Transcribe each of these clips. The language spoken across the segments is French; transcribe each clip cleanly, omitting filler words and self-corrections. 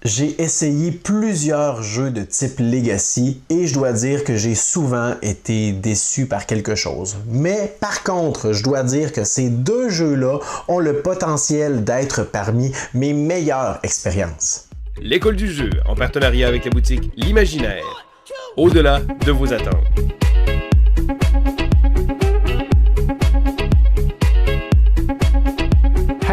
J'ai essayé plusieurs jeux de type Legacy et je dois dire que j'ai souvent été déçu par quelque chose. Mais par contre, je dois dire que ces deux jeux-là ont le potentiel d'être parmi mes meilleures expériences. L'école du jeu, en partenariat avec la boutique L'Imaginaire. Au-delà de vos attentes.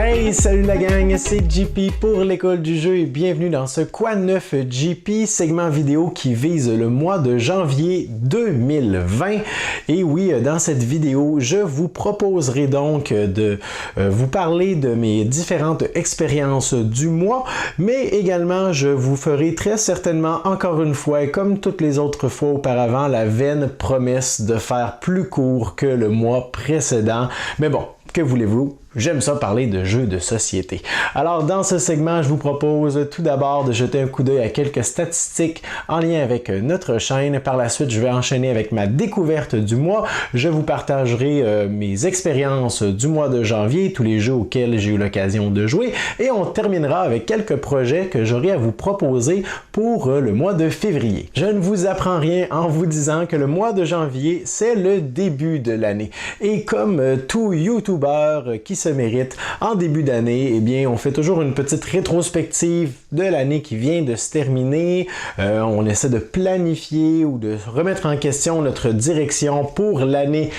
Hey, salut la gang, c'est JP pour l'école du jeu et bienvenue dans ce Quoi de neuf JP, segment vidéo qui vise le mois de janvier 2020. Et oui, dans cette vidéo, je vous proposerai donc de vous parler de mes différentes expériences du mois, mais également je vous ferai très certainement encore une fois, comme toutes les autres fois auparavant, la vaine promesse de faire plus court que le mois précédent. Mais bon, que voulez-vous? J'aime ça parler de jeux de société. Alors dans ce segment, je vous propose tout d'abord de jeter un coup d'œil à quelques statistiques en lien avec notre chaîne. Par la suite, je vais enchaîner avec ma découverte du mois. Je vous partagerai mes expériences du mois de janvier, tous les jeux auxquels j'ai eu l'occasion de jouer. Et on terminera avec quelques projets que j'aurai à vous proposer pour le mois de février. Je ne vous apprends rien en vous disant que le mois de janvier, c'est le début de l'année. Et comme tout YouTuber qui se mérite en début d'année, eh bien, on fait toujours une petite rétrospective de l'année qui vient de se terminer. On essaie de planifier ou de remettre en question notre direction pour l'année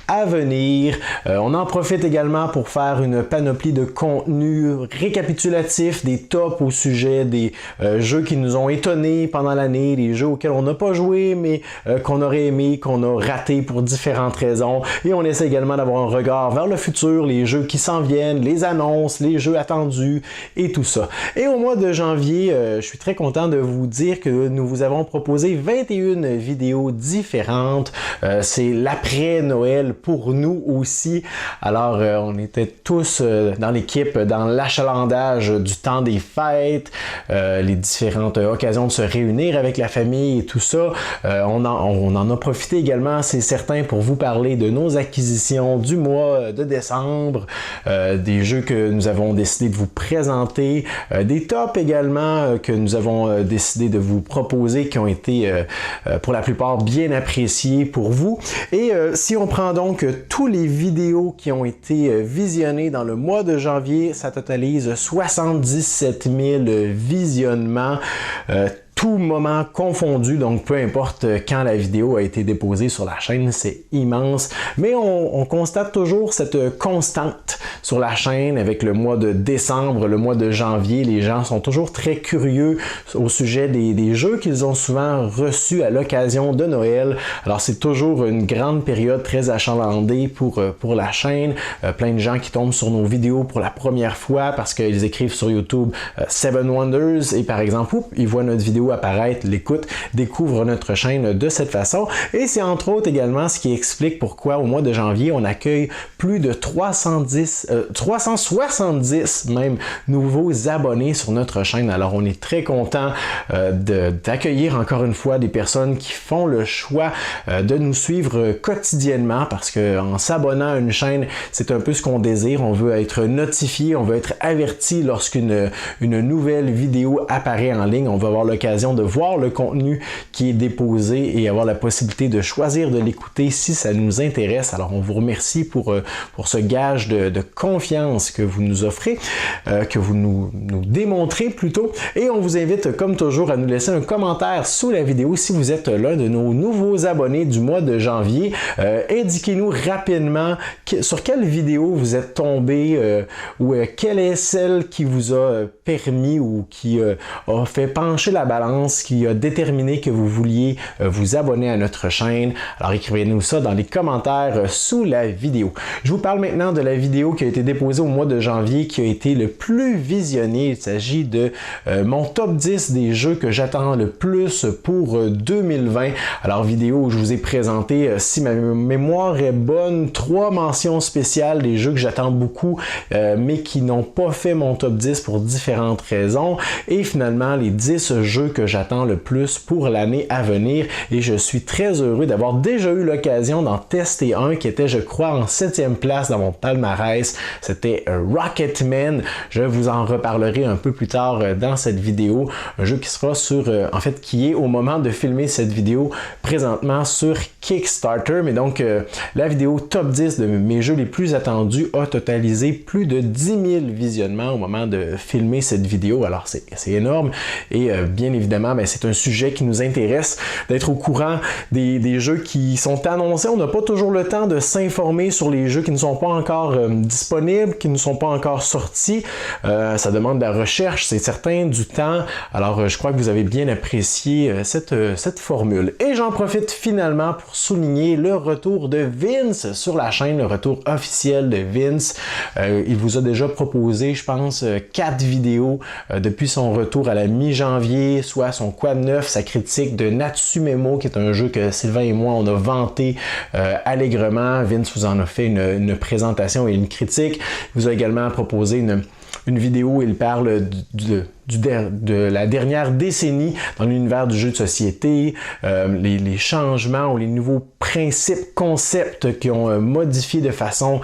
à venir. On en profite également pour faire une panoplie de contenus récapitulatifs, des tops au sujet des jeux qui nous ont étonnés pendant l'année, des jeux auxquels on n'a pas joué mais qu'on aurait aimé, qu'on a raté pour différentes raisons. Et on essaie également d'avoir un regard vers le futur, les jeux qui s'en viennent, les annonces, les jeux attendus et tout ça. Et au mois de janvier, je suis très content de vous dire que nous vous avons proposé 21 vidéos différentes. C'est l'après-Noël pour nous aussi. Alors, on était tous dans l'équipe, dans l'achalandage du temps des fêtes, les différentes occasions de se réunir avec la famille et tout ça. On en a profité également, c'est certain, pour vous parler de nos acquisitions du mois de décembre, des jeux que nous avons décidé de vous présenter, des tops également que nous avons décidé de vous proposer qui ont été pour la plupart bien appréciés pour vous. Et si on prend donc tous les vidéos qui ont été visionnées dans le mois de janvier, ça totalise 77 000 visionnements. Tout moment confondu, donc peu importe quand la vidéo a été déposée sur la chaîne, c'est immense. Mais on constate toujours cette constante sur la chaîne avec le mois de décembre, le mois de janvier. Les gens sont toujours très curieux au sujet des jeux qu'ils ont souvent reçus à l'occasion de Noël. Alors c'est toujours une grande période très achalandée pour la chaîne. Plein de gens qui tombent sur nos vidéos pour la première fois parce qu'ils écrivent sur YouTube Seven Wonders et par exemple, ils voient notre vidéo apparaître, l'écoute, découvre notre chaîne de cette façon. Et c'est entre autres également ce qui explique pourquoi au mois de janvier, on accueille plus de 370 même nouveaux abonnés sur notre chaîne. Alors on est très content d'accueillir encore une fois des personnes qui font le choix de nous suivre quotidiennement parce qu'en s'abonnant à une chaîne, c'est un peu ce qu'on désire. On veut être notifié, on veut être averti lorsqu'une nouvelle vidéo apparaît en ligne. On va avoir l'occasion de voir le contenu qui est déposé et avoir la possibilité de choisir de l'écouter si ça nous intéresse. Alors on vous remercie pour ce gage de confiance que vous nous offrez, que vous nous démontrez plutôt. Et on vous invite comme toujours à nous laisser un commentaire sous la vidéo si vous êtes l'un de nos nouveaux abonnés du mois de janvier. Indiquez-nous rapidement sur quelle vidéo vous êtes tombé ou quelle est celle qui vous a permis ou qui a fait pencher la balance, qui a déterminé que vous vouliez vous abonner à notre chaîne. Alors écrivez-nous ça dans les commentaires sous la vidéo. Je vous parle maintenant de la vidéo qui a été déposée au mois de janvier qui a été le plus visionné. Il s'agit de mon top 10 des jeux que j'attends le plus pour 2020. Alors vidéo où je vous ai présenté, si ma mémoire est bonne, 3 mentions spéciales des jeux que j'attends beaucoup mais qui n'ont pas fait mon top 10 pour différentes raisons. Et finalement les 10 jeux que j'attends le plus pour l'année à venir et je suis très heureux d'avoir déjà eu l'occasion d'en tester un qui était, je crois, en 7e place dans mon palmarès. C'était Rocketman. Je vous en reparlerai un peu plus tard dans cette vidéo. Un jeu qui sera sur, en fait, qui est au moment de filmer cette vidéo présentement sur Kickstarter. Mais donc, la vidéo top 10 de mes jeux les plus attendus a totalisé plus de 10 000 visionnements au moment de filmer cette vidéo. Alors, c'est énorme et bien évidemment, ben, c'est un sujet qui nous intéresse d'être au courant des jeux qui sont annoncés. On n'a pas toujours le temps de s'informer sur les jeux qui ne sont pas encore disponibles, qui ne sont pas encore sortis. Ça demande de la recherche, c'est certain, du temps. Alors, je crois que vous avez bien apprécié cette formule. Et j'en profite finalement pour souligner le retour de Vince sur la chaîne, le retour officiel de Vince. Il vous a déjà proposé, je pense, 4 vidéos depuis son retour à la mi-janvier, soit son Quad 9, sa critique de Natsumemo, qui est un jeu que Sylvain et moi, on a vanté allègrement. Vince vous en a fait une présentation et une critique. Il vous a également proposé une vidéo où il parle de la dernière décennie dans l'univers du jeu de société, les changements ou les nouveaux principes, concepts qui ont modifié de façon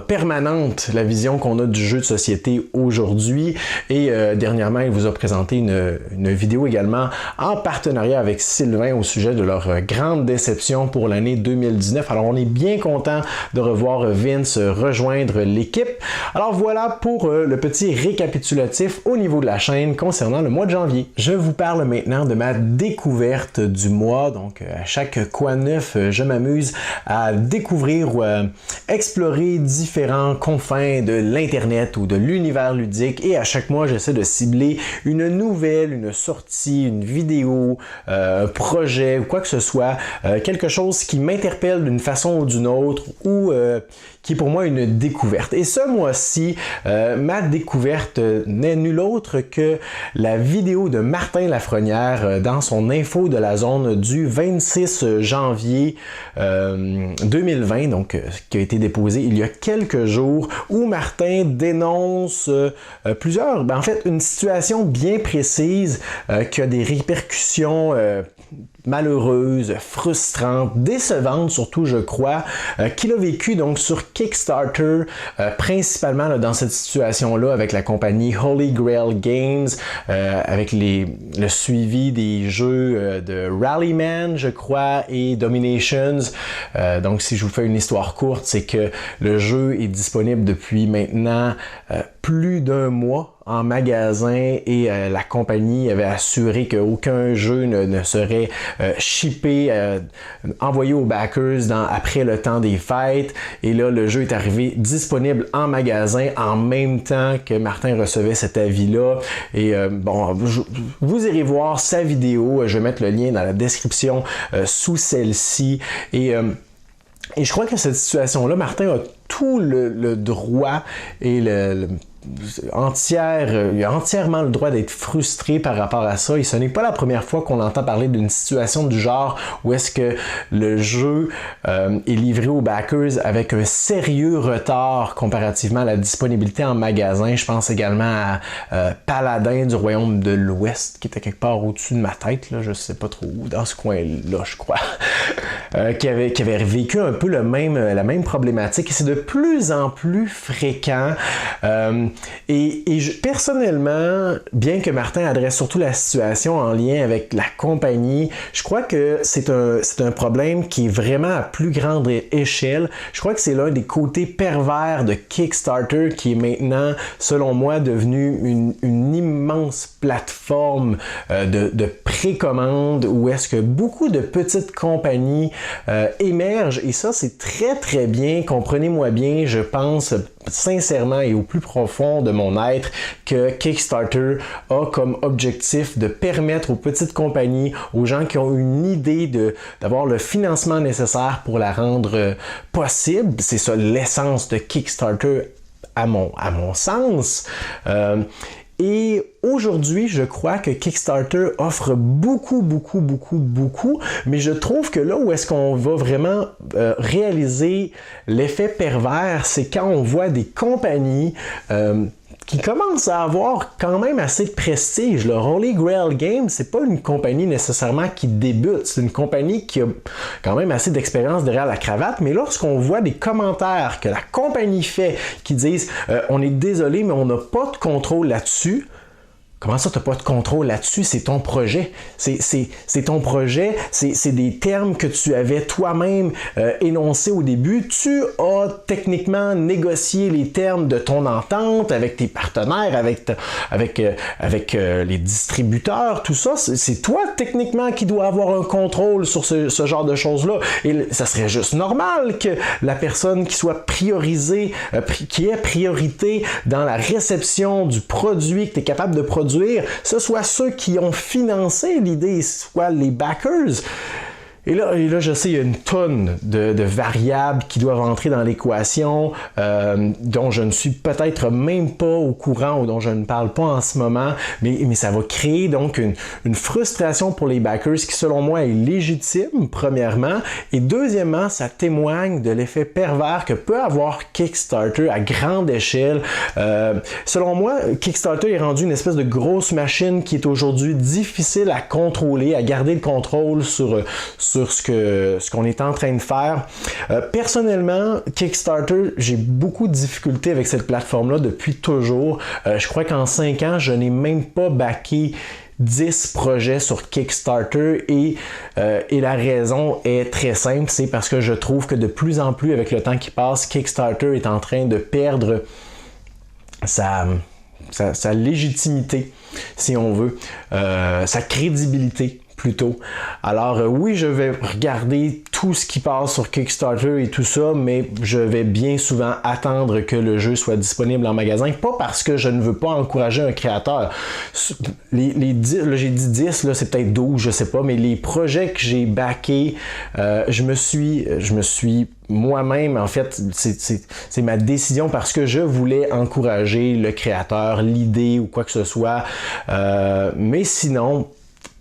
permanente la vision qu'on a du jeu de société aujourd'hui. Et dernièrement, il vous a présenté une vidéo également en partenariat avec Sylvain au sujet de leur grande déception pour l'année 2019. Alors, on est bien content de revoir Vince rejoindre l'équipe. Alors voilà pour le petit récapitulatif au niveau de la chaîne concernant le mois de janvier. Je vous parle maintenant de ma découverte du mois. Donc, à chaque Quad 9, je m'amuse à découvrir ou à explorer différents confins de l'Internet ou de l'univers ludique et à chaque mois, j'essaie de cibler une nouvelle, une sortie, une vidéo, un projet ou quoi que ce soit, quelque chose qui m'interpelle d'une façon ou d'une autre ou qui est pour moi une découverte. Et ce mois-ci, ma découverte n'est nulle autre que la vidéo de Martin Lafrenière dans son info de la zone du 26 janvier 2020, donc qui a été déposé il y a quelques jours, où Martin dénonce en fait, une situation bien précise qui a des répercussions malheureuse, frustrante, décevante surtout, je crois, qu'il a vécu donc sur Kickstarter, principalement là, dans cette situation-là avec la compagnie Holy Grail Games, avec le suivi des jeux de Rallyman, je crois, et Dominations. Donc, si je vous fais une histoire courte, c'est que le jeu est disponible depuis maintenant plus d'un mois en magasin et la compagnie avait assuré qu'aucun jeu ne serait shippé, envoyé aux backers après le temps des fêtes. Et là, le jeu est arrivé disponible en magasin en même temps que Martin recevait cet avis-là. Et vous irez voir sa vidéo. Je vais mettre le lien dans la description sous celle-ci. Et je crois que cette situation-là, Martin a tout le droit et il a entièrement le droit d'être frustré par rapport à ça et ce n'est pas la première fois qu'on entend parler d'une situation du genre où est-ce que le jeu est livré aux backers avec un sérieux retard comparativement à la disponibilité en magasin. Je pense également à Paladin du Royaume de l'Ouest qui était quelque part au-dessus de ma tête, là, je sais pas trop où, dans ce coin-là je crois, qui avait vécu un peu la même problématique et c'est de plus en plus fréquent. Personnellement, bien que Martin adresse surtout la situation en lien avec la compagnie, je crois que c'est un problème qui est vraiment à plus grande échelle. Je crois que c'est l'un des côtés pervers de Kickstarter qui est maintenant, selon moi, devenu une immense plateforme de précommande où est-ce que beaucoup de petites compagnies émergent et ça, c'est très très bien. Comprenez-moi bien, je pense sincèrement et au plus profond de mon être que Kickstarter a comme objectif de permettre aux petites compagnies, aux gens qui ont une idée d'avoir le financement nécessaire pour la rendre possible. C'est ça l'essence de Kickstarter à mon sens. Et aujourd'hui, je crois que Kickstarter offre beaucoup, mais je trouve que là où est-ce qu'on va vraiment réaliser l'effet pervers, c'est quand on voit des compagnies qui commence à avoir quand même assez de prestige. Le Holy Grail Games, c'est pas une compagnie nécessairement qui débute, c'est une compagnie qui a quand même assez d'expérience derrière la cravate, mais lorsqu'on voit des commentaires que la compagnie fait qui disent on est désolé, mais on n'a pas de contrôle là-dessus. Comment ça, tu n'as pas de contrôle là-dessus? C'est ton projet. C'est ton projet. C'est des termes que tu avais toi-même énoncés au début. Tu as techniquement négocié les termes de ton entente avec tes partenaires, avec les distributeurs, tout ça. C'est toi, techniquement, qui dois avoir un contrôle sur ce genre de choses-là. Et ça serait juste normal que la personne qui soit priorisée, qui ait priorité dans la réception du produit que tu es capable de produire, ce soit ceux qui ont financé l'idée, soit les backers. Et là, je sais, il y a une tonne de variables qui doivent entrer dans l'équation, dont je ne suis peut-être même pas au courant ou dont je ne parle pas en ce moment, mais ça va créer donc une frustration pour les backers qui, selon moi, est légitime, premièrement, et deuxièmement, ça témoigne de l'effet pervers que peut avoir Kickstarter à grande échelle. Selon moi, Kickstarter est rendu une espèce de grosse machine qui est aujourd'hui difficile à contrôler, à garder le contrôle sur ce qu'on est en train de faire. Personnellement, Kickstarter, j'ai beaucoup de difficultés avec cette plateforme-là depuis toujours. Je crois qu'en 5 ans, je n'ai même pas backé 10 projets sur Kickstarter et la raison est très simple, c'est parce que je trouve que de plus en plus, avec le temps qui passe, Kickstarter est en train de perdre sa légitimité, si on veut, sa crédibilité plutôt. Alors oui, je vais regarder tout ce qui passe sur Kickstarter et tout ça, mais je vais bien souvent attendre que le jeu soit disponible en magasin, pas parce que je ne veux pas encourager un créateur. Les 10, là, j'ai dit 10, là, c'est peut-être 12, je sais pas, mais les projets que j'ai backés, je me suis moi-même, en fait, c'est ma décision parce que je voulais encourager le créateur, l'idée ou quoi que ce soit, mais sinon,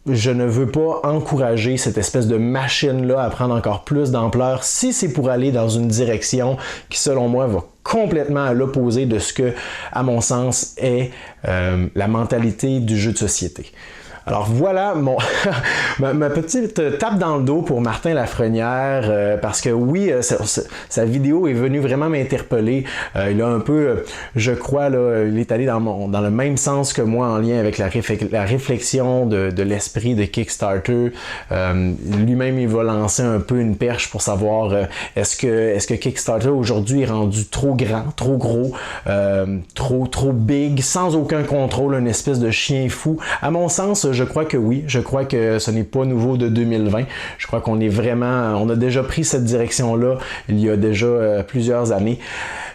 je ne veux pas encourager cette espèce de machine-là à prendre encore plus d'ampleur si c'est pour aller dans une direction qui, selon moi, va complètement à l'opposé de ce que, à mon sens, est la mentalité du jeu de société. Alors voilà ma petite tape dans le dos pour Martin Lafrenière, parce que oui, sa vidéo est venue vraiment m'interpeller. Il a un peu, je crois, là, il est allé dans le même sens que moi en lien avec la réflexion de l'esprit de Kickstarter. Lui-même, il va lancer un peu une perche pour savoir est-ce que Kickstarter aujourd'hui est rendu trop grand, trop gros, trop big, sans aucun contrôle, une espèce de chien fou. À mon sens, je crois que oui. Je crois que ce n'est pas nouveau de 2020. Je crois qu'on a déjà pris cette direction-là il y a déjà plusieurs années.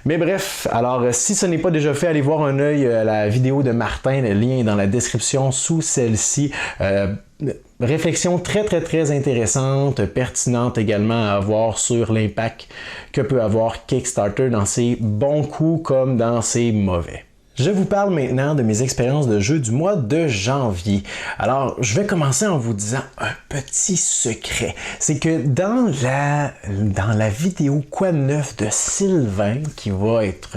Mais bref, alors si ce n'est pas déjà fait, allez voir un œil à la vidéo de Martin. Le lien est dans la description sous celle-ci. Réflexion très très très intéressante, pertinente également à avoir sur l'impact que peut avoir Kickstarter dans ses bons coups comme dans ses mauvais. Je vous parle maintenant de mes expériences de jeu du mois de janvier. Alors, je vais commencer en vous disant un petit secret. C'est que dans la vidéo Quoi de neuf de Sylvain, qui va être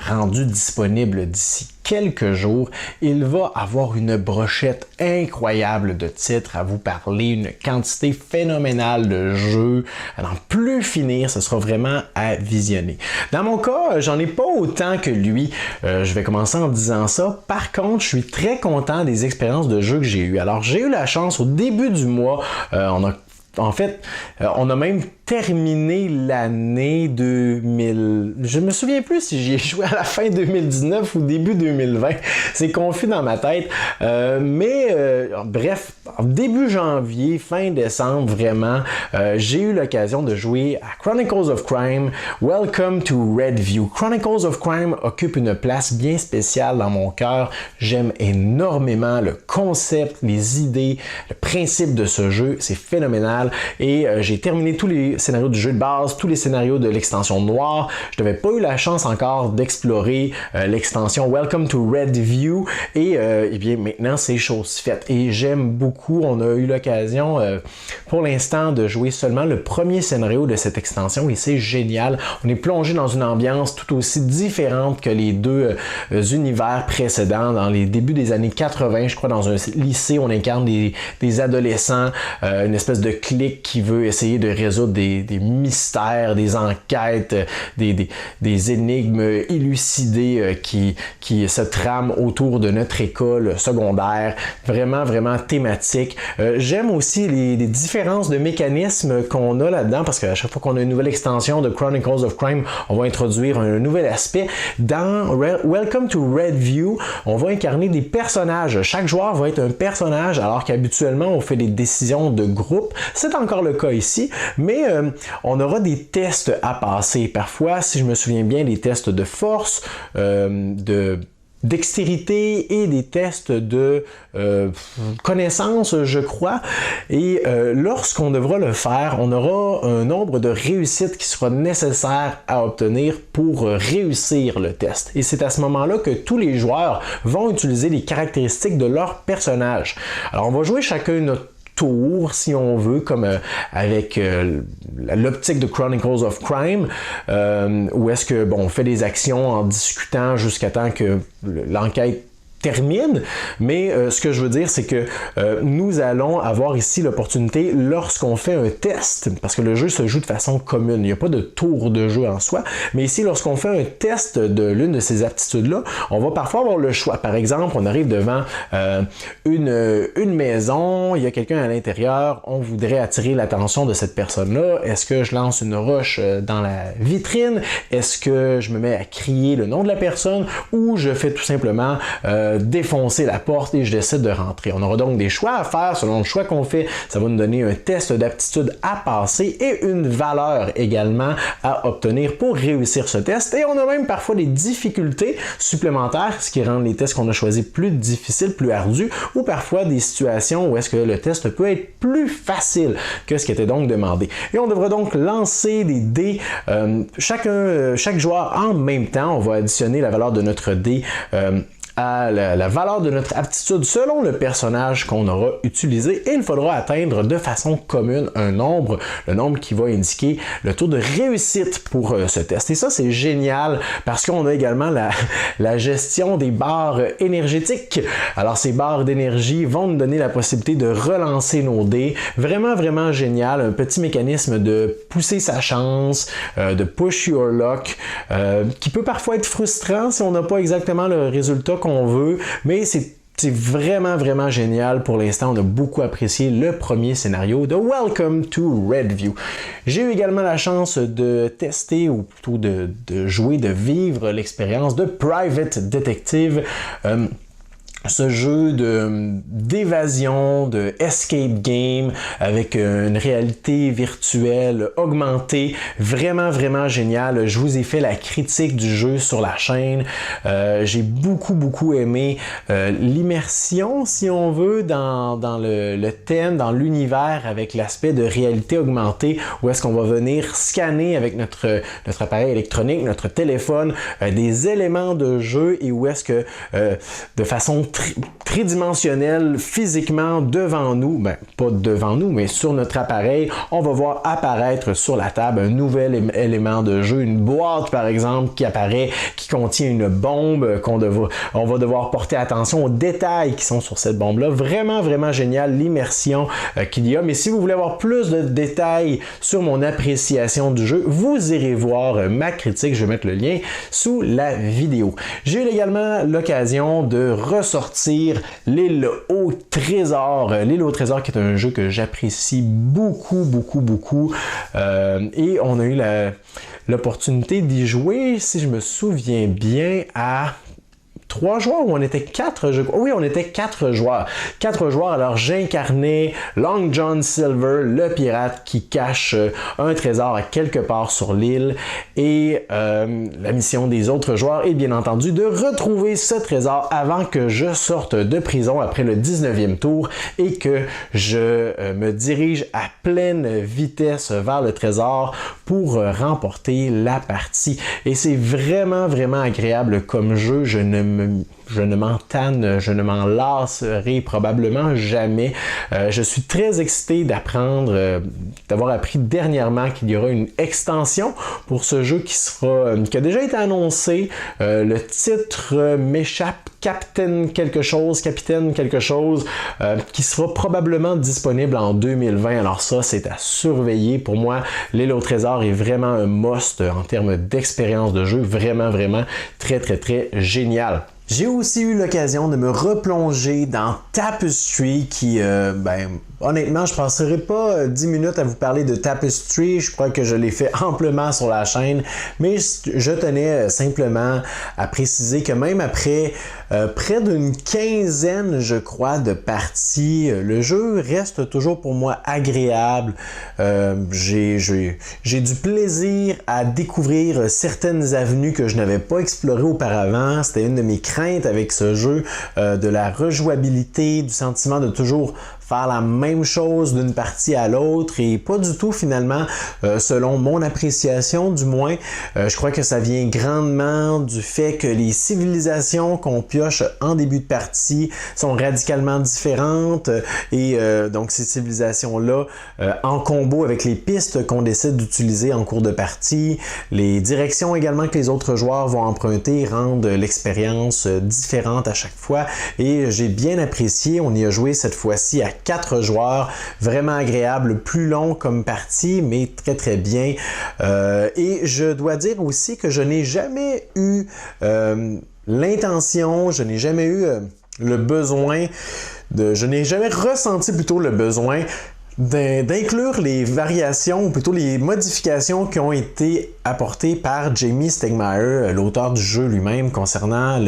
rendue disponible d'ici quelques jours, il va avoir une brochette incroyable de titres à vous parler, une quantité phénoménale de jeux, à n'en plus finir, ce sera vraiment à visionner. Dans mon cas, j'en ai pas autant que lui, je vais commencer en disant ça. Par contre, je suis très content des expériences de jeux que j'ai eues. Alors, j'ai eu la chance au début du mois, on a même terminé l'année 2000. Je me souviens plus si j'y ai joué à la fin 2019 ou début 2020. C'est confus dans ma tête. Bref, début janvier, fin décembre, vraiment, j'ai eu l'occasion de jouer à Chronicles of Crime. Welcome to Redview. Chronicles of Crime occupe une place bien spéciale dans mon cœur. J'aime énormément le concept, les idées, le principe de ce jeu. C'est phénoménal. Et j'ai terminé scénarios du jeu de base, tous les scénarios de l'extension noire. Je n'avais pas eu la chance encore d'explorer l'extension Welcome to Redview et bien maintenant c'est chose faite. Et j'aime beaucoup, on a eu l'occasion pour l'instant de jouer seulement le premier scénario de cette extension et c'est génial. On est plongé dans une ambiance tout aussi différente que les deux univers précédents. Dans les débuts des années 80, je crois, dans un lycée, on incarne des adolescents, une espèce de clique qui veut essayer de résoudre des mystères, des enquêtes, des énigmes élucidées qui se trament autour de notre école secondaire. Vraiment, vraiment thématique. J'aime aussi les différences de mécanismes qu'on a là-dedans parce qu'à chaque fois qu'on a une nouvelle extension de Chronicles of Crime, on va introduire un nouvel aspect. Dans Welcome to Redview, on va incarner des personnages. Chaque joueur va être un personnage alors qu'habituellement on fait des décisions de groupe. C'est encore le cas ici, mais on aura des tests à passer. Parfois, si je me souviens bien, des tests de force, de dextérité et des tests de connaissance, je crois. Et lorsqu'on devra le faire, on aura un nombre de réussites qui sera nécessaire à obtenir pour réussir le test. Et c'est à ce moment-là que tous les joueurs vont utiliser les caractéristiques de leur personnage. Alors, on va jouer chacun notre tour, si on veut, comme avec l'optique de Chronicles of Crime, où est-ce que, bon, on fait des actions en discutant jusqu'à temps que l'enquête termine, mais ce que je veux dire, c'est que nous allons avoir ici l'opportunité, lorsqu'on fait un test, parce que le jeu se joue de façon commune, il n'y a pas de tour de jeu en soi, mais ici, lorsqu'on fait un test de l'une de ces aptitudes-là, on va parfois avoir le choix. Par exemple, on arrive devant une maison, il y a quelqu'un à l'intérieur, on voudrait attirer l'attention de cette personne-là. Est-ce que je lance une roche dans la vitrine? Est-ce que je me mets à crier le nom de la personne? Ou je fais tout simplement défoncer la porte et je décide de rentrer. On aura donc des choix à faire selon le choix qu'on fait. Ça va nous donner un test d'aptitude à passer et une valeur également à obtenir pour réussir ce test. Et on a même parfois des difficultés supplémentaires, ce qui rend les tests qu'on a choisis plus difficiles, plus ardus, ou parfois des situations où est-ce que le test peut être plus facile que ce qui était donc demandé. Et on devra donc lancer des dés, chaque joueur en même temps. On va additionner la valeur de notre dé à la valeur de notre aptitude selon le personnage qu'on aura utilisé et il faudra atteindre de façon commune un nombre, le nombre qui va indiquer le taux de réussite pour ce test. Et ça, c'est génial parce qu'on a également la gestion des barres énergétiques. Alors, ces barres d'énergie vont nous donner la possibilité de relancer nos dés. Vraiment, vraiment génial. Un petit mécanisme de pousser sa chance, de push your luck, qui peut parfois être frustrant si on n'a pas exactement le résultat qu'on veut, mais c'est vraiment, vraiment génial. Pour l'instant, on a beaucoup apprécié le premier scénario de Welcome to Redview. J'ai eu également la chance de tester, ou plutôt de jouer, de vivre l'expérience de Private Detective. Ce jeu d'évasion, de escape game avec une réalité virtuelle augmentée, vraiment, vraiment génial. Je vous ai fait la critique du jeu sur la chaîne. J'ai beaucoup aimé l'immersion, si on veut, dans le thème, dans l'univers avec l'aspect de réalité augmentée, où est-ce qu'on va venir scanner avec notre appareil électronique, notre téléphone, des éléments de jeu et où est-ce que de façon tridimensionnelle, physiquement devant nous, ben pas devant nous, mais sur notre appareil, on va voir apparaître sur la table un nouvel élément de jeu, une boîte par exemple qui apparaît, qui contient une bombe on va devoir porter attention aux détails qui sont sur cette bombe-là. Vraiment, vraiment génial l'immersion qu'il y a. Mais si vous voulez avoir plus de détails sur mon appréciation du jeu, vous irez voir ma critique, je vais mettre le lien sous la vidéo. J'ai eu également l'occasion de ressortir l'île au trésor. L'île au trésor qui est un jeu que j'apprécie beaucoup. Et on a eu l'opportunité d'y jouer, si je me souviens bien, à 3 joueurs ou on était 4, je crois. Oui, on était 4 joueurs. 4 joueurs, alors j'incarnais Long John Silver, le pirate qui cache un trésor à quelque part sur l'île. Et la mission des autres joueurs est bien entendu de retrouver ce trésor avant que je sorte de prison après le 19e tour et que je me dirige à pleine vitesse vers le trésor pour remporter la partie. Et c'est vraiment agréable comme jeu. Je ne m'en tanne, je ne m'en lasserai probablement jamais. Je suis très excité d'apprendre, d'avoir appris dernièrement qu'il y aura une extension pour ce jeu qui a déjà été annoncé. Le titre m'échappe, Capitaine quelque chose, qui sera probablement disponible en 2020. Alors ça, c'est à surveiller. Pour moi, l'île au trésor est vraiment un must en termes d'expérience de jeu. Vraiment très génial. J'ai aussi eu l'occasion de me replonger dans Tapestry qui, honnêtement, je ne passerai pas 10 minutes à vous parler de Tapestry. Je crois que je l'ai fait amplement sur la chaîne, mais je tenais simplement à préciser que même après près d'une quinzaine, je crois, de parties, le jeu reste toujours pour moi agréable. J'ai du plaisir à découvrir certaines avenues que je n'avais pas explorées auparavant. C'était une de mes craintes avec ce jeu, de la rejouabilité, du sentiment de toujours faire la même chose d'une partie à l'autre et pas du tout finalement, selon mon appréciation du moins. Je crois que ça vient grandement du fait que les civilisations qu'on pioche en début de partie sont radicalement différentes et donc ces civilisations-là, en combo avec les pistes qu'on décide d'utiliser en cours de partie, les directions également que les autres joueurs vont emprunter rendent l'expérience différente à chaque fois et j'ai bien apprécié. On y a joué cette fois-ci à 4 joueurs, vraiment agréable, plus long comme partie, mais très bien. Et je dois dire aussi que je n'ai jamais eu l'intention, je n'ai jamais eu le besoin, je n'ai jamais ressenti plutôt le besoin d'inclure les variations, ou plutôt les modifications qui ont été apportées par Jamey Stegmaier, l'auteur du jeu lui-même, concernant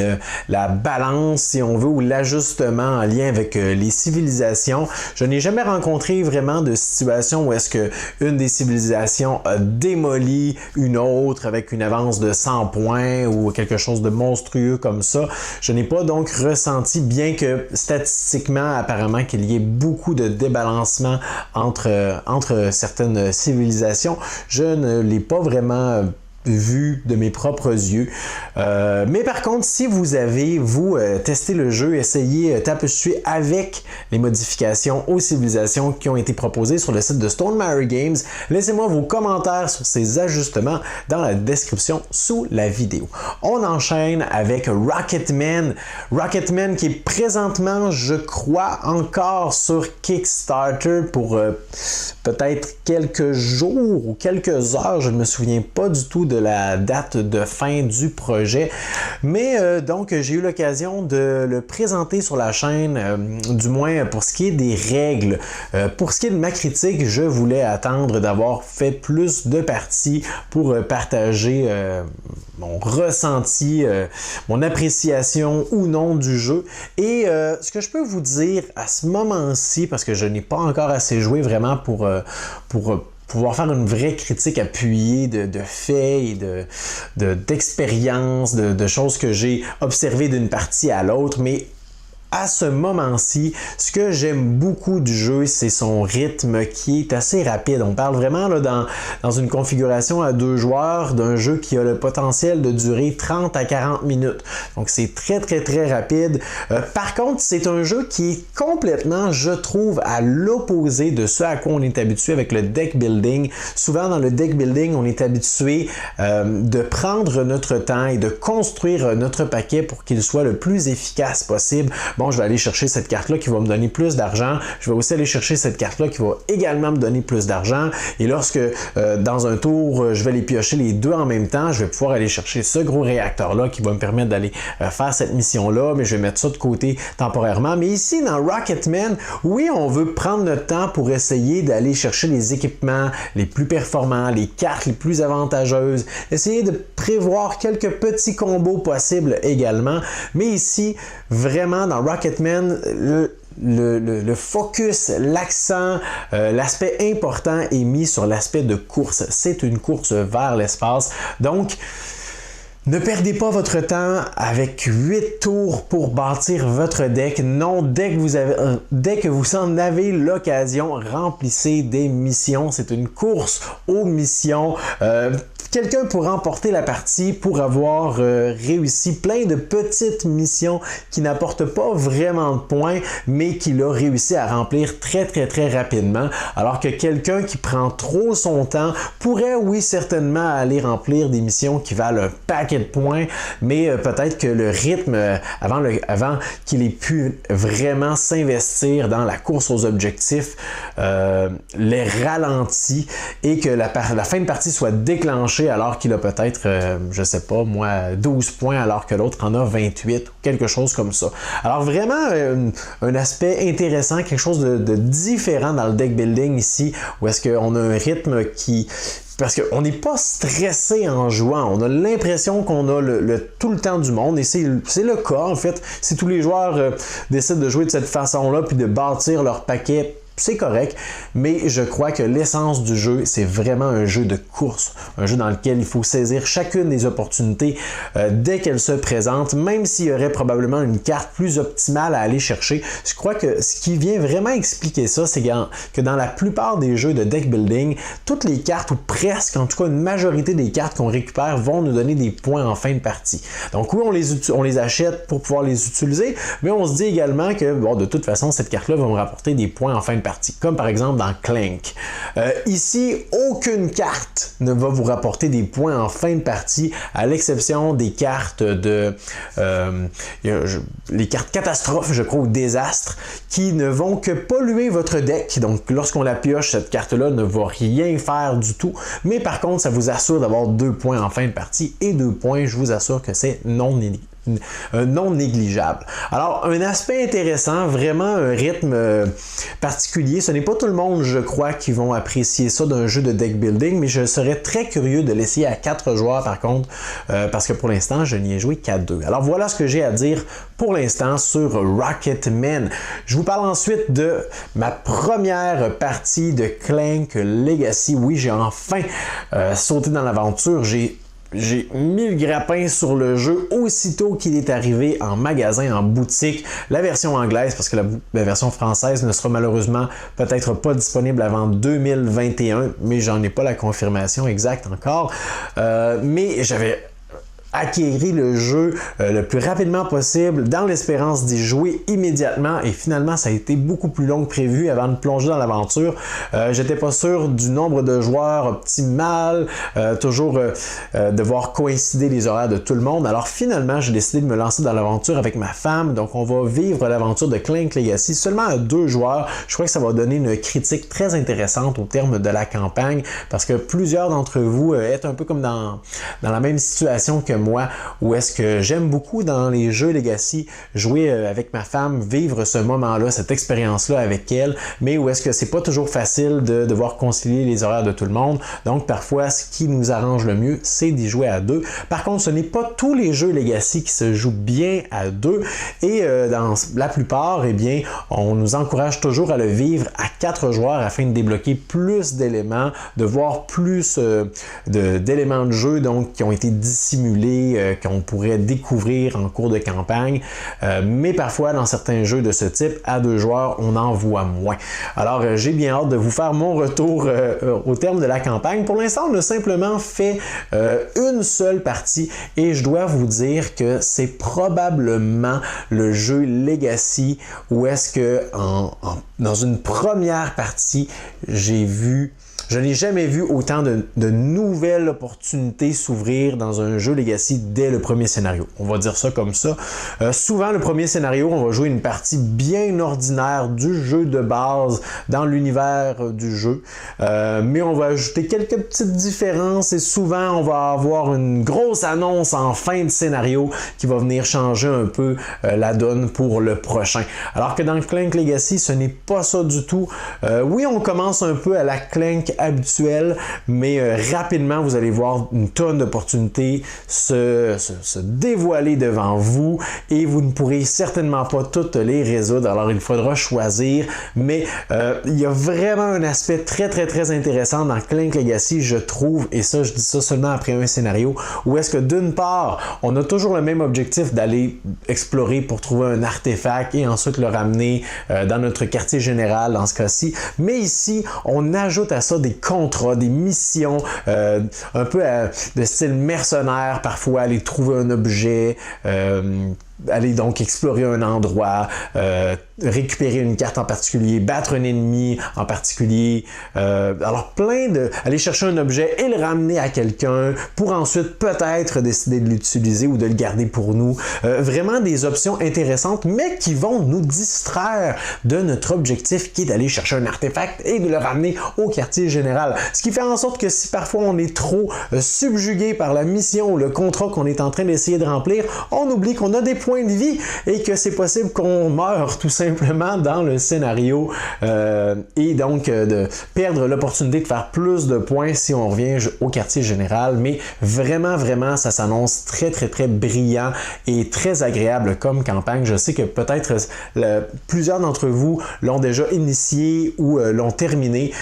la balance, si on veut, ou l'ajustement en lien avec les civilisations. Je n'ai jamais rencontré vraiment de situation où est-ce que une des civilisations a démoli une autre avec une avance de 100 points ou quelque chose de monstrueux comme ça. Je n'ai pas donc ressenti, bien que statistiquement, apparemment, qu'il y ait beaucoup de débalancement entre certaines civilisations, je ne l'ai pas vraiment vu de mes propres yeux. Mais par contre, si vous avez, testé le jeu, essayé Tapestry avec les modifications aux civilisations qui ont été proposées sur le site de Stonemaier Games, laissez-moi vos commentaires sur ces ajustements dans la description sous la vidéo. On enchaîne avec Rocketman. Rocketman qui est présentement, je crois, encore sur Kickstarter pour peut-être quelques jours ou quelques heures, je ne me souviens pas du tout de la date de fin du projet, mais donc j'ai eu l'occasion de le présenter sur la chaîne, du moins pour ce qui est des règles. Pour ce qui est de ma critique, je voulais attendre d'avoir fait plus de parties pour partager mon ressenti, mon appréciation ou non du jeu. Et ce que je peux vous dire à ce moment-ci, parce que je n'ai pas encore assez joué vraiment pour pouvoir faire une vraie critique appuyée de faits et d'expériences, de choses que j'ai observées d'une partie à l'autre, mais à ce moment-ci, ce que j'aime beaucoup du jeu, c'est son rythme qui est assez rapide. On parle vraiment là, dans une configuration à 2 joueurs d'un jeu qui a le potentiel de durer 30 à 40 minutes. Donc c'est très rapide. Par contre, c'est un jeu qui est complètement, je trouve, à l'opposé de ce à quoi on est habitué avec le deck building. Souvent dans le deck building, on est habitué de prendre notre temps et de construire notre paquet pour qu'il soit le plus efficace possible. bon, je vais aller chercher cette carte-là qui va me donner plus d'argent. Je vais aussi aller chercher cette carte-là qui va également me donner plus d'argent. Et lorsque, dans un tour, je vais les piocher les deux en même temps, je vais pouvoir aller chercher ce gros réacteur-là qui va me permettre d'aller faire cette mission-là, mais je vais mettre ça de côté temporairement. Mais ici, dans Rocketman, oui, on veut prendre notre temps pour essayer d'aller chercher les équipements les plus performants, les cartes les plus avantageuses, essayer de prévoir quelques petits combos possibles également. Mais ici, vraiment, dans Rocketman, le focus, l'accent, l'aspect important est mis sur l'aspect de course. C'est une course vers l'espace. Donc, ne perdez pas votre temps avec 8 tours pour bâtir votre deck. Non, dès que vous en avez l'occasion, remplissez des missions. C'est une course aux missions. Quelqu'un pour remporter la partie pour avoir réussi plein de petites missions qui n'apportent pas vraiment de points, mais qui l'a réussi à remplir très rapidement. Alors que quelqu'un qui prend trop son temps pourrait, oui, certainement aller remplir des missions qui valent un paquet de points, mais peut-être que le rythme, avant qu'il ait pu vraiment s'investir dans la course aux objectifs, les ralentit et que la fin de partie soit déclenchée alors qu'il a peut-être, je sais pas moi, 12 points alors que l'autre en a 28 ou quelque chose comme ça. Alors vraiment un aspect intéressant, quelque chose de différent dans le deck building ici, où est-ce qu'on a un rythme qui... Parce qu'on n'est pas stressé en jouant, on a l'impression qu'on a tout le temps du monde et c'est le cas en fait. Si tous les joueurs décident de jouer de cette façon-là puis de bâtir leur paquet, c'est correct, mais je crois que l'essence du jeu, c'est vraiment un jeu de course, un jeu dans lequel il faut saisir chacune des opportunités dès qu'elles se présentent, même s'il y aurait probablement une carte plus optimale à aller chercher. Je crois que ce qui vient vraiment expliquer ça, c'est que dans la plupart des jeux de deck building, toutes les cartes, ou presque, en tout cas une majorité des cartes qu'on récupère, vont nous donner des points en fin de partie. Donc oui, on les achète pour pouvoir les utiliser, mais on se dit également que, bon, de toute façon, cette carte-là va me rapporter des points en fin de partie. Comme par exemple dans Clank. Ici, aucune carte ne va vous rapporter des points en fin de partie, à l'exception des cartes les cartes catastrophes, je crois, ou désastres, qui ne vont que polluer votre deck. Donc, lorsqu'on la pioche, cette carte-là ne va rien faire du tout. Mais par contre, ça vous assure d'avoir 2 points en fin de partie. Et 2 points, je vous assure que c'est non négligeable. Alors, un aspect intéressant, vraiment un rythme particulier. Ce n'est pas tout le monde, je crois, qui vont apprécier ça d'un jeu de deck building, mais je serais très curieux de l'essayer à 4 joueurs par contre, parce que pour l'instant, je n'y ai joué qu'à 2. Alors voilà ce que j'ai à dire pour l'instant sur Rocketman. Je vous parle ensuite de ma première partie de Clank Legacy. Oui, j'ai enfin sauté dans l'aventure. J'ai mis le grappin sur le jeu aussitôt qu'il est arrivé en magasin, en boutique. La version anglaise, parce que la version française ne sera malheureusement peut-être pas disponible avant 2021, mais j'en ai pas la confirmation exacte encore. Mais j'avais acquérir le jeu le plus rapidement possible dans l'espérance d'y jouer immédiatement et finalement ça a été beaucoup plus long que prévu avant de plonger dans l'aventure. J'étais pas sûr du nombre de joueurs optimal, toujours devoir coïncider les horaires de tout le monde. Alors finalement j'ai décidé de me lancer dans l'aventure avec ma femme, donc on va vivre l'aventure de Clank Legacy seulement à 2 joueurs. Je crois que ça va donner une critique très intéressante au terme de la campagne parce que plusieurs d'entre vous êtes un peu comme dans la même situation que moi, où est-ce que j'aime beaucoup dans les jeux Legacy jouer avec ma femme, vivre ce moment-là, cette expérience-là avec elle, mais où est-ce que c'est pas toujours facile de devoir concilier les horaires de tout le monde. Donc parfois, ce qui nous arrange le mieux, c'est d'y jouer à 2. Par contre, ce n'est pas tous les jeux Legacy qui se jouent bien à 2 et dans la plupart, eh bien, on nous encourage toujours à le vivre à 4 joueurs afin de débloquer plus d'éléments, de voir plus d'éléments de jeu donc qui ont été dissimulés, qu'on pourrait découvrir en cours de campagne, mais parfois dans certains jeux de ce type, à 2 joueurs, on en voit moins. Alors j'ai bien hâte de vous faire mon retour au terme de la campagne. Pour l'instant, on a simplement fait une seule partie et je dois vous dire que c'est probablement le jeu Legacy où est-ce que dans une première partie, j'ai vu Je n'ai jamais vu autant de nouvelles opportunités s'ouvrir dans un jeu Legacy dès le premier scénario. On va dire ça comme ça. Souvent, le premier scénario, on va jouer une partie bien ordinaire du jeu de base dans l'univers du jeu. Mais on va ajouter quelques petites différences et souvent, on va avoir une grosse annonce en fin de scénario qui va venir changer un peu la donne pour le prochain. Alors que dans Clank Legacy, ce n'est pas ça du tout. Oui, on commence un peu à la Clank habituel, mais rapidement, vous allez voir une tonne d'opportunités se dévoiler devant vous et vous ne pourrez certainement pas toutes les résoudre. Alors, il faudra choisir, mais il y a vraiment un aspect très intéressant dans Clank Legacy, je trouve, et ça, je dis ça seulement après un scénario, où est-ce que d'une part, on a toujours le même objectif d'aller explorer pour trouver un artefact et ensuite le ramener dans notre quartier général, dans ce cas-ci, mais ici, on ajoute à ça des contrats, des missions, un peu de style mercenaire, parfois aller trouver un objet, aller donc explorer un endroit, récupérer une carte en particulier, battre un ennemi en particulier. Alors aller chercher un objet et le ramener à quelqu'un pour ensuite peut-être décider de l'utiliser ou de le garder pour nous. Vraiment des options intéressantes, mais qui vont nous distraire de notre objectif qui est d'aller chercher un artefact et de le ramener au quartier général. Ce qui fait en sorte que si parfois on est trop subjugué par la mission ou le contrat qu'on est en train d'essayer de remplir, on oublie qu'on a des points de vie et que c'est possible qu'on meure tout simplement dans le scénario et donc de perdre l'opportunité de faire plus de points si on revient au quartier général. Mais vraiment, ça s'annonce très brillant et très agréable comme campagne. Je sais que peut-être plusieurs d'entre vous l'ont déjà initié ou l'ont terminé.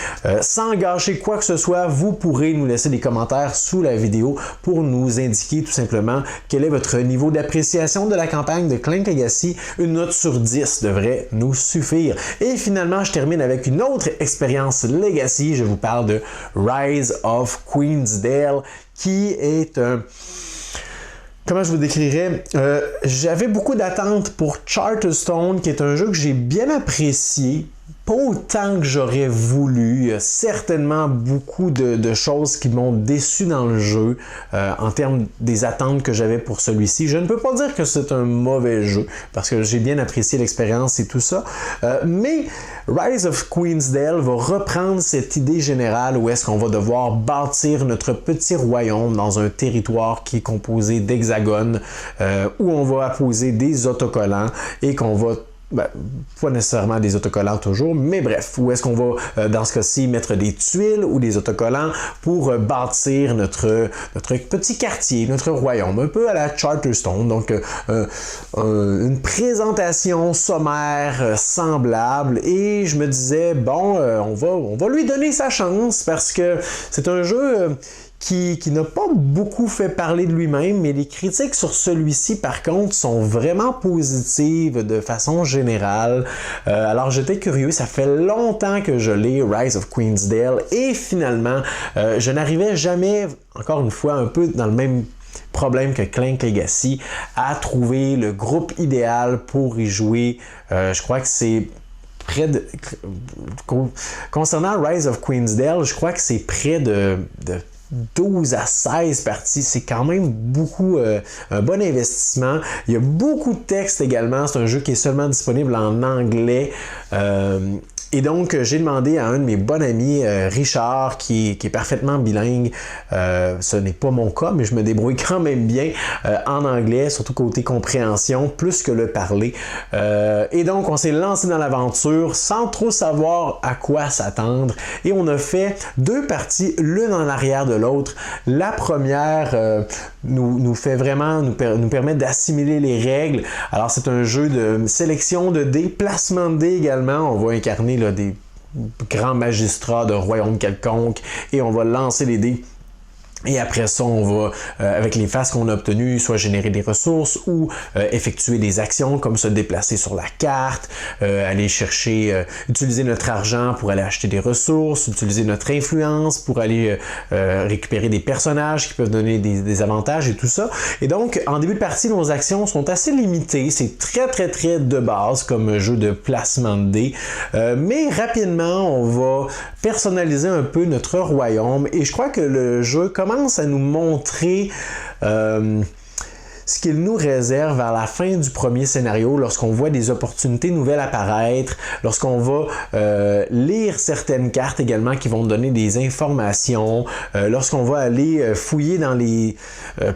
Sans gâcher quoi que ce soit, vous pourrez nous laisser des commentaires sous la vidéo pour nous indiquer tout simplement quel est votre niveau d'appréciation de la campagne de Clank Legacy. Une note sur 10 devrait nous suffire. Et finalement, je termine avec une autre expérience Legacy. Je vous parle de Rise of Queensdale, qui est un... Comment je vous décrirais? J'avais beaucoup d'attentes pour Charterstone, qui est un jeu que j'ai bien apprécié. Pas autant que j'aurais voulu. Il y a certainement beaucoup de choses qui m'ont déçu dans le jeu en termes des attentes que j'avais pour celui-ci. Je ne peux pas dire que c'est un mauvais jeu parce que j'ai bien apprécié l'expérience et tout ça. Mais Rise of Queensdale va reprendre cette idée générale où est-ce qu'on va devoir bâtir notre petit royaume dans un territoire qui est composé d'hexagones où on va apposer des autocollants et qu'on va pas nécessairement des autocollants toujours, mais bref, où est-ce qu'on va, dans ce cas-ci, mettre des tuiles ou des autocollants pour bâtir notre petit quartier, notre royaume, un peu à la Charterstone. Donc, une présentation sommaire semblable, et je me disais, bon, on va lui donner sa chance, parce que c'est un jeu... qui n'a pas beaucoup fait parler de lui-même, mais les critiques sur celui-ci, par contre, sont vraiment positives de façon générale. Alors, j'étais curieux, ça fait longtemps que je l'ai, Rise of Queensdale, et finalement, je n'arrivais jamais, encore une fois, un peu dans le même problème que Clank Legacy, à trouver le groupe idéal pour y jouer. Je crois que c'est concernant Rise of Queensdale, je crois que c'est près de 12 à 16 parties, c'est quand même beaucoup, un bon investissement. Il y a beaucoup de textes également, c'est un jeu qui est seulement disponible en anglais. Et donc, j'ai demandé à un de mes bons amis, Richard, qui est parfaitement bilingue. Ce n'est pas mon cas, mais je me débrouille quand même bien en anglais, surtout côté compréhension, plus que le parler. Et donc, on s'est lancé dans l'aventure sans trop savoir à quoi s'attendre. Et on a fait 2 parties, l'une en arrière de l'autre. La première nous permet d'assimiler les règles. Alors, c'est un jeu de sélection de dés, placement de dés également. On va incarner des grands magistrats de royaume quelconque et on va lancer les dés Et après ça, on va, avec les faces qu'on a obtenues, soit générer des ressources ou effectuer des actions comme se déplacer sur la carte, aller chercher, utiliser notre argent pour aller acheter des ressources, utiliser notre influence pour aller récupérer des personnages qui peuvent donner des avantages et tout ça. Et donc, en début de partie, nos actions sont assez limitées. C'est très de base comme jeu de placement de dés. Mais rapidement, on va personnaliser un peu notre royaume et je crois que le jeu commence à nous montrer ce qu'il nous réserve à la fin du premier scénario, lorsqu'on voit des opportunités nouvelles apparaître, lorsqu'on va lire certaines cartes également qui vont donner des informations, lorsqu'on va aller fouiller dans les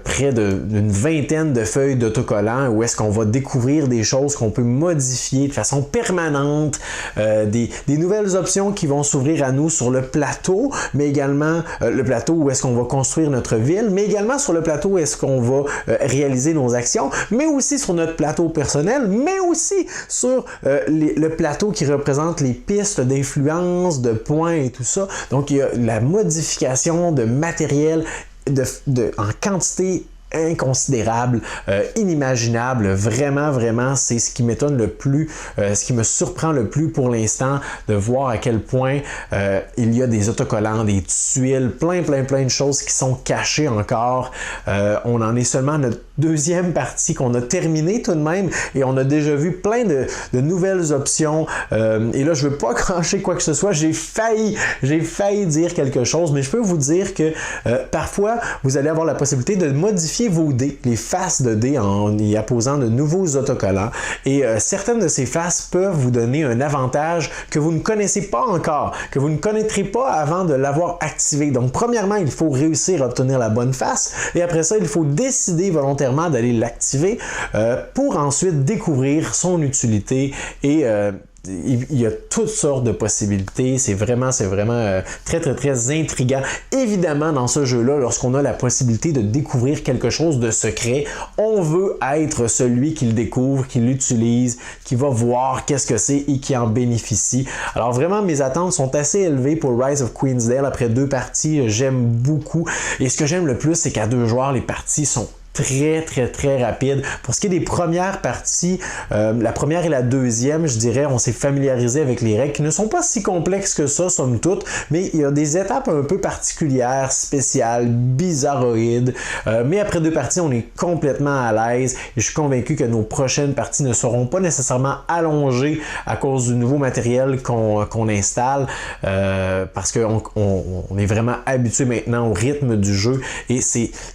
près d'une vingtaine de feuilles d'autocollants où est-ce qu'on va découvrir des choses qu'on peut modifier de façon permanente, des nouvelles options qui vont s'ouvrir à nous sur le plateau, mais également le plateau où est-ce qu'on va construire notre ville, mais également sur le plateau où est-ce qu'on va réaliser nos actions, mais aussi sur notre plateau personnel, mais aussi sur le plateau qui représente les pistes d'influence, de points et tout ça. Donc, il y a la modification de matériel en quantité inconsidérable, inimaginable, vraiment, c'est ce qui m'étonne le plus, ce qui me surprend le plus pour l'instant, de voir à quel point il y a des autocollants, des tuiles, plein de choses qui sont cachées encore. On en est seulement à notre deuxième partie qu'on a terminée tout de même et on a déjà vu plein de nouvelles options. Et là, je veux pas crancher quoi que ce soit, j'ai failli dire quelque chose, mais je peux vous dire que parfois, vous allez avoir la possibilité de modifier vos dés, les faces de dés en y apposant de nouveaux autocollants. Et certaines de ces faces peuvent vous donner un avantage que vous ne connaissez pas encore, que vous ne connaîtrez pas avant de l'avoir activé. Donc, premièrement, il faut réussir à obtenir la bonne face et après ça, il faut décider volontairement d'aller l'activer pour ensuite découvrir son utilité et il y a toutes sortes de possibilités, c'est vraiment très intriguant. Évidemment, dans ce jeu-là, lorsqu'on a la possibilité de découvrir quelque chose de secret, on veut être celui qui le découvre, qui l'utilise, qui va voir qu'est-ce que c'est et qui en bénéficie. Alors vraiment, mes attentes sont assez élevées pour Rise of Queensdale. Après 2 parties, j'aime beaucoup. Et ce que j'aime le plus, c'est qu'à 2 joueurs, les parties sont très rapide. Pour ce qui est des premières parties, la première et la deuxième, je dirais, on s'est familiarisé avec les règles qui ne sont pas si complexes que ça, somme toute, mais il y a des étapes un peu particulières, spéciales, bizarroïdes. Mais après 2 parties, on est complètement à l'aise et je suis convaincu que nos prochaines parties ne seront pas nécessairement allongées à cause du nouveau matériel qu'on installe parce qu'on est vraiment habitué maintenant au rythme du jeu et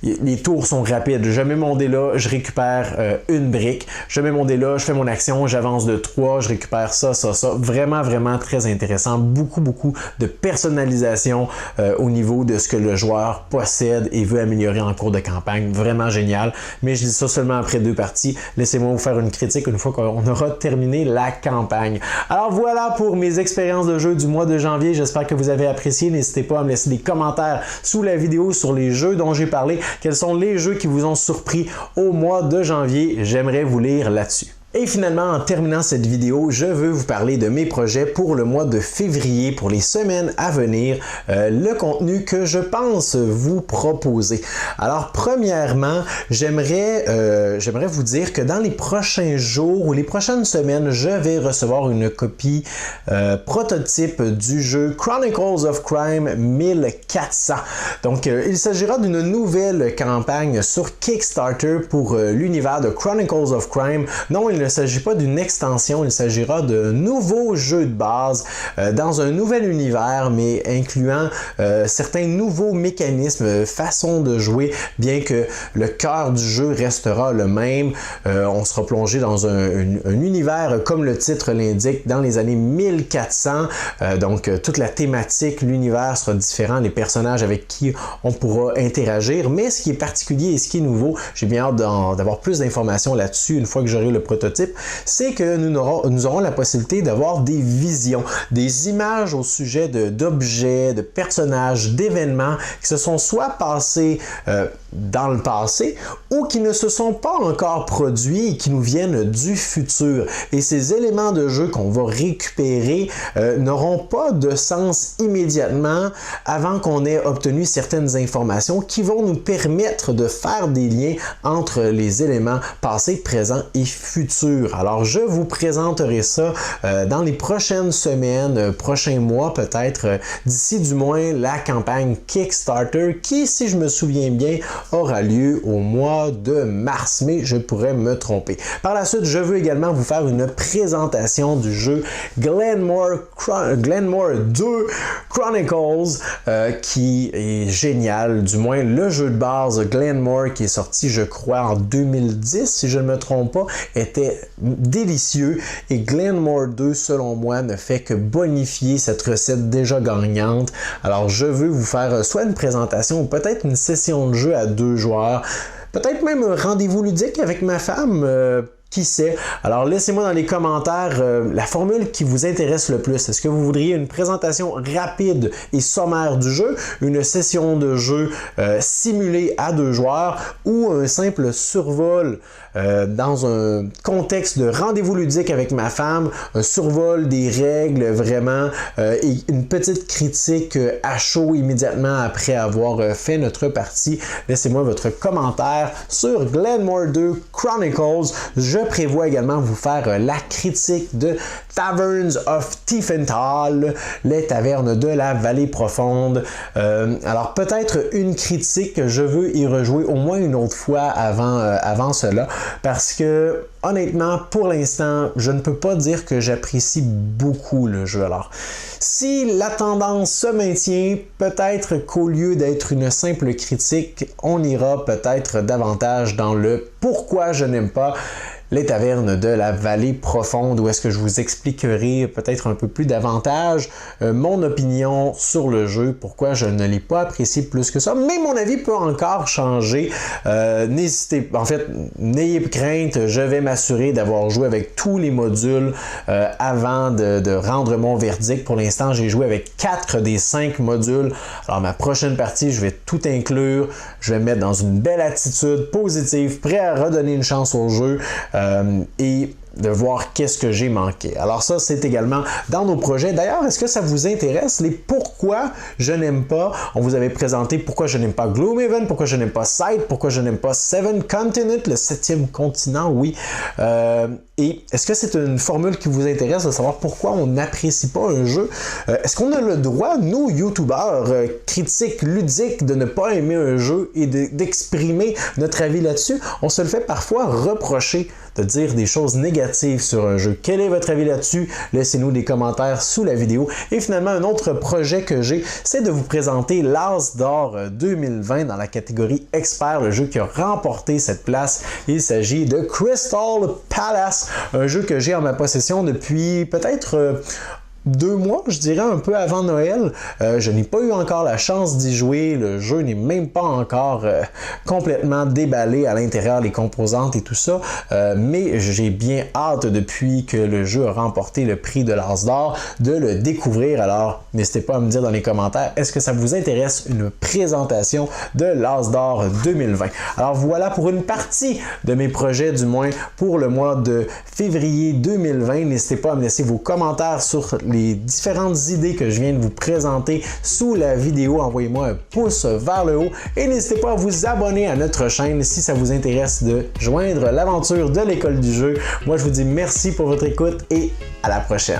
les tours sont rapides. Je mets mon dé là, je récupère une brique. Je mets mon dé là, je fais mon action, j'avance de 3, je récupère ça. Vraiment très intéressant. Beaucoup de personnalisation au niveau de ce que le joueur possède et veut améliorer en cours de campagne. Vraiment génial. Mais je dis ça seulement après 2 parties. Laissez-moi vous faire une critique une fois qu'on aura terminé la campagne. Alors voilà pour mes expériences de jeu du mois de janvier. J'espère que vous avez apprécié. N'hésitez pas à me laisser des commentaires sous la vidéo sur les jeux dont j'ai parlé. Quels sont les jeux qui vous ont surpris au mois de janvier? J'aimerais vous lire là-dessus. Et finalement, en terminant cette vidéo, je veux vous parler de mes projets pour le mois de février, pour les semaines à venir, le contenu que je pense vous proposer. Alors, premièrement, j'aimerais vous dire que dans les prochains jours ou les prochaines semaines, je vais recevoir une copie prototype du jeu Chronicles of Crime 1400. Donc, il s'agira d'une nouvelle campagne sur Kickstarter pour l'univers de Chronicles of Crime. Non, il ne s'agit pas d'une extension, il s'agira de nouveaux jeux de base dans un nouvel univers, mais incluant certains nouveaux mécanismes, façons de jouer, bien que le cœur du jeu restera le même. On sera plongé dans un univers, comme le titre l'indique, dans les années 1400. Donc, toute la thématique, l'univers sera différent, les personnages avec qui on pourra interagir. Mais ce qui est particulier et ce qui est nouveau, j'ai bien hâte d'avoir plus d'informations là-dessus une fois que j'aurai le prototype prototype, c'est que nous aurons la possibilité d'avoir des visions, des images au sujet d'objets, de personnages, d'événements qui se sont soit passés dans le passé ou qui ne se sont pas encore produits et qui nous viennent du futur. Et ces éléments de jeu qu'on va récupérer n'auront pas de sens immédiatement avant qu'on ait obtenu certaines informations qui vont nous permettre de faire des liens entre les éléments passés, présents et futurs. Alors je vous présenterai ça dans les prochaines semaines, prochains mois peut-être, d'ici du moins la campagne Kickstarter qui, si je me souviens bien, aura lieu au mois de mars, mais je pourrais me tromper. Par la suite, je veux également vous faire une présentation du jeu Glenmore 2 Chronicles qui est génial, du moins le jeu de base Glenmore qui est sorti je crois en 2010 si je ne me trompe pas, était délicieux et Glenmore 2 selon moi ne fait que bonifier cette recette déjà gagnante. Alors je veux vous faire soit une présentation ou peut-être une session de jeu à 2 joueurs, peut-être même un rendez-vous ludique avec ma femme, qui sait? Alors laissez-moi dans les commentaires la formule qui vous intéresse le plus. Est-ce que vous voudriez une présentation rapide et sommaire du jeu, une session de jeu simulée à 2 joueurs ou un simple survol dans un contexte de rendez-vous ludique avec ma femme, un survol des règles vraiment et une petite critique à chaud immédiatement après avoir fait notre partie? Laissez-moi votre commentaire sur Glenmore 2 Chronicles. Je prévois également vous faire la critique de Taverns of Tiefenthal, les tavernes de la vallée profonde. Alors peut-être une critique, je veux y rejouer au moins une autre fois avant cela, parce que honnêtement, pour l'instant, je ne peux pas dire que j'apprécie beaucoup le jeu. Alors, si la tendance se maintient, peut-être qu'au lieu d'être une simple critique, on ira peut-être davantage dans le pourquoi je n'aime pas les tavernes de la vallée profonde, où est-ce que je vous expliquerai peut-être un peu plus davantage mon opinion sur le jeu, pourquoi je ne l'ai pas apprécié plus que ça, mais mon avis peut encore changer. N'ayez crainte, je vais m'assurer d'avoir joué avec tous les modules avant de rendre mon verdict. Pour l'instant, j'ai joué avec 4 des 5 modules. Alors ma prochaine partie, je vais tout inclure, je vais me mettre dans une belle attitude positive, prêt à redonner une chance au jeu. Et de voir qu'est-ce que j'ai manqué. Alors ça, c'est également dans nos projets. D'ailleurs, est-ce que ça vous intéresse, les pourquoi je n'aime pas? On vous avait présenté pourquoi je n'aime pas Gloomhaven, pourquoi je n'aime pas Sight, pourquoi je n'aime pas Seven Continent, le 7e continent, oui. Et est-ce que c'est une formule qui vous intéresse de savoir pourquoi on n'apprécie pas un jeu? Est-ce qu'on a le droit, nous, youtubeurs, critiques ludiques, de ne pas aimer un jeu et d'exprimer notre avis là-dessus? On se le fait parfois reprocher de dire des choses négatives sur un jeu. Quel est votre avis là-dessus? Laissez-nous des commentaires sous la vidéo. Et finalement, un autre projet que j'ai, c'est de vous présenter l'As d'or 2020 dans la catégorie expert, le jeu qui a remporté cette place. Il s'agit de Crystal Palace, un jeu que j'ai en ma possession depuis peut-être 2 mois, je dirais, un peu avant Noël. Je n'ai pas eu encore la chance d'y jouer. Le jeu n'est même pas encore complètement déballé à l'intérieur, les composantes et tout ça. Mais j'ai bien hâte, depuis que le jeu a remporté le prix de l'As d'or, de le découvrir. Alors, n'hésitez pas à me dire dans les commentaires, est-ce que ça vous intéresse une présentation de l'As d'or 2020? Alors voilà pour une partie de mes projets, du moins pour le mois de février 2020. N'hésitez pas à me laisser vos commentaires sur les différentes idées que je viens de vous présenter sous la vidéo. Envoyez-moi un pouce vers le haut et n'hésitez pas à vous abonner à notre chaîne si ça vous intéresse de joindre l'aventure de l'école du jeu. Moi, je vous dis merci pour votre écoute et à la prochaine.